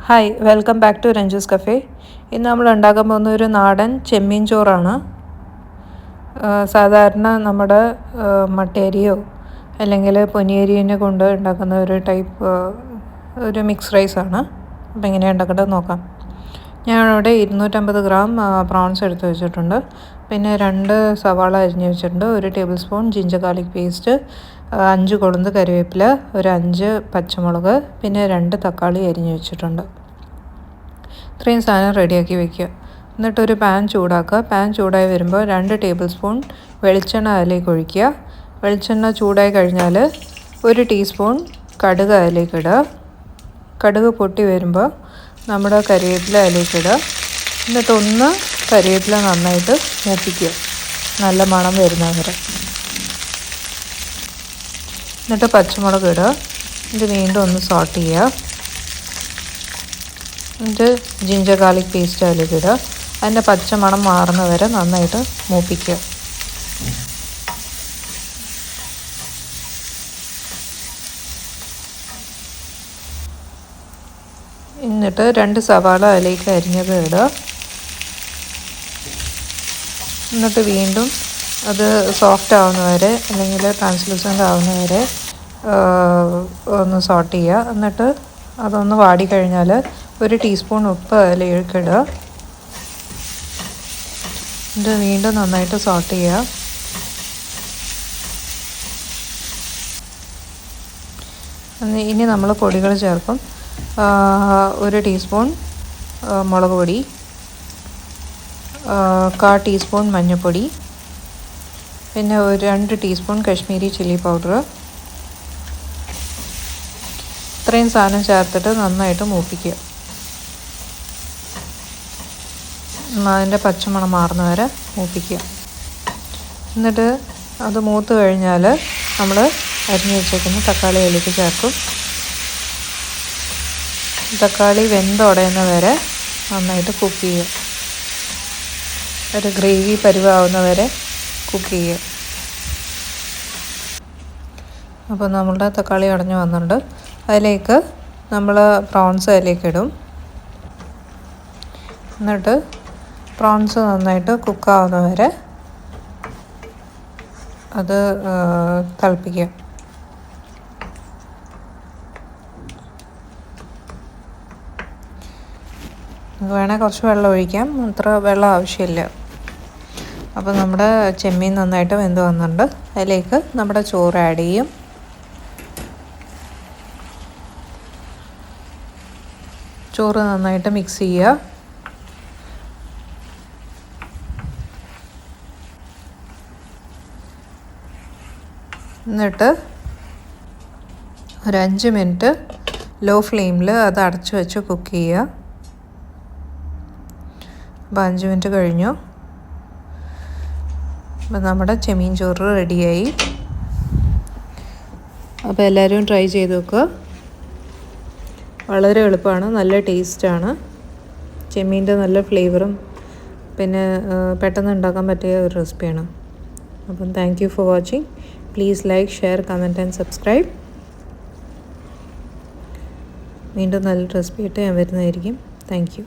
Hi, welcome back to Ranju's cafe. ഇന്ന് നമ്മൾ ഉണ്ടാക്കാൻ പോകുന്ന ഒരു നാടൻ ചെമ്മീൻ ചോറാണ്. സാധാരണ നമ്മുടെ മട്ടയരിയോ അല്ലെങ്കിൽ പൊന്നിയരിനെ കൊണ്ട് ഉണ്ടാക്കുന്ന ഒരു ടൈപ്പ് ഒരു മിക്സ് റൈസാണ്. അപ്പോൾ എങ്ങനെയാണ് ഉണ്ടാക്കേണ്ടത് നോക്കാം. ഞാനിവിടെ 250 ഗ്രാം പ്രോൺസ് എടുത്ത് വെച്ചിട്ടുണ്ട്. പിന്നെ 2 സവാള അരിഞ്ഞ് വെച്ചിട്ടുണ്ട്. 1 table spoon ginger garlic paste, 5 കൊളുന്ത് കറിവേപ്പില, ഒരു 5 പച്ചമുളക്, പിന്നെ 2 തക്കാളി അരിഞ്ഞ് വെച്ചിട്ടുണ്ട്. ഇത്രയും സാധനം റെഡിയാക്കി വെക്കുക. എന്നിട്ടൊരു പാൻ ചൂടാക്കുക. പാൻ ചൂടായി വരുമ്പോൾ 2 ടേബിൾ സ്പൂൺ വെളിച്ചെണ്ണ അതിലേക്ക് ഒഴിക്കുക. വെളിച്ചെണ്ണ ചൂടായി കഴിഞ്ഞാൽ 1 ടീസ്പൂൺ കടുക് അതിലേക്ക് ഇടുക. കടുക് പൊട്ടി വരുമ്പോൾ നമ്മുടെ കറിവേപ്പില അതിലേക്ക് ഇടുക. എന്നിട്ടൊന്ന് കറിവേപ്പില നന്നായിട്ട് മൂപ്പിക്കുക, നല്ല മണം വരുന്നവരെ. എന്നിട്ട് പച്ചമുളക് ഇടുക. ഇത് വീണ്ടും ഒന്ന് സോട്ട് ചെയ്യുക. എന്നിട്ട് ജിഞ്ചർ ഗാർലിക് പേസ്റ്റ് അതിലേക്ക് ഇടുക. അതിൻ്റെ പച്ചമണം മാറുന്നവരെ നന്നായിട്ട് മൂപ്പിക്കുക. എന്നിട്ട് 2 സവാള അതിലേക്ക് അരിഞ്ഞത് ഇടുക. എന്നിട്ട് വീണ്ടും അത് സോഫ്റ്റ് ആവുന്നവരെ അല്ലെങ്കിൽ ട്രാൻസ്ലൂസൻ്റ് ആവുന്നവരെ ഒന്ന് സോട്ട് ചെയ്യുക. എന്നിട്ട് അതൊന്ന് വാടിക്കഴിഞ്ഞാൽ 1 ടീസ്പൂൺ ഉപ്പ് അതിലേക്ക് ഇടുക. ഇത് വീണ്ടും നന്നായിട്ട് സോട്ട് ചെയ്യുക. ഇനി നമ്മൾ പൊടികൾ ചേർക്കും. 1 ടീസ്പൂൺ മുളക് പൊടി, 1/4 ടീസ്പൂൺ മഞ്ഞൾപ്പൊടി, പിന്നെ 2 ടീസ്പൂൺ കശ്മീരി ചില്ലി പൗഡർ. ഇത്രയും സാധനം ചേർത്തിട്ട് നന്നായിട്ട് മൂപ്പിക്കുക. അതിൻ്റെ പച്ചമണം മാറുന്ന വരെ മൂപ്പിക്കുക. എന്നിട്ട് അത് മൂത്ത് കഴിഞ്ഞാൽ നമ്മൾ അരിഞ്ഞ് വെച്ചേക്കുന്ന തക്കാളി അതിലേക്ക് ചേർക്കും. തക്കാളി വെന്തുടയുന്ന വരെ നന്നായിട്ട് കുക്ക് ചെയ്യുക. ഒരു ഗ്രേവി പരുവാവുന്ന വരെ കുക്ക് ചെയ്യുക. അപ്പോൾ നമ്മളുടെ തക്കാളി ഉടഞ്ഞ് വന്നിട്ടുണ്ട്. അതിലേക്ക് നമ്മൾ പ്രോൺസ് അതിലേക്ക് ഇടും. എന്നിട്ട് പ്രോൺസ് നന്നായിട്ട് കുക്കാവുന്ന വരെ അത് തിളപ്പിക്കുക. വേണേൽ കുറച്ച് വെള്ളം ഒഴിക്കാം, അത്ര വെള്ളം ആവശ്യമില്ല. അപ്പോൾ നമ്മുടെ ചെമ്മീൻ നന്നായിട്ട് വെന്ത് വന്നിട്ടുണ്ട്. അതിലേക്ക് നമ്മുടെ ചോറ് ആഡ് ചെയ്യും. ചോറ് നന്നായിട്ട് മിക്സ് ചെയ്യുക. എന്നിട്ട് ഒരു 5 മിനിറ്റ് ലോ ഫ്ലെയിമിൽ അത് അടച്ചു വെച്ച് കുക്ക് ചെയ്യുക. അപ്പോൾ 5 മിനിറ്റ് കഴിഞ്ഞു. അപ്പോൾ നമ്മുടെ ചെമ്മീൻ ചോറ് റെഡിയായി. അപ്പോൾ എല്ലാവരും ട്രൈ ചെയ്ത് നോക്കുക. വളരെ എളുപ്പമാണ്, നല്ല ടേസ്റ്റാണ്. ചെമ്മീൻ്റെ നല്ല ഫ്ലേവറും പിന്നെ പെട്ടെന്ന് ഉണ്ടാക്കാൻ പറ്റിയ ഒരു റെസിപ്പിയാണ്. അപ്പം thank you for watching. Please like, share, comment and subscribe. വീണ്ടും നല്ല റെസിപ്പി ആയിട്ട് ഞാൻ വരുന്നതായിരിക്കും. Thank you.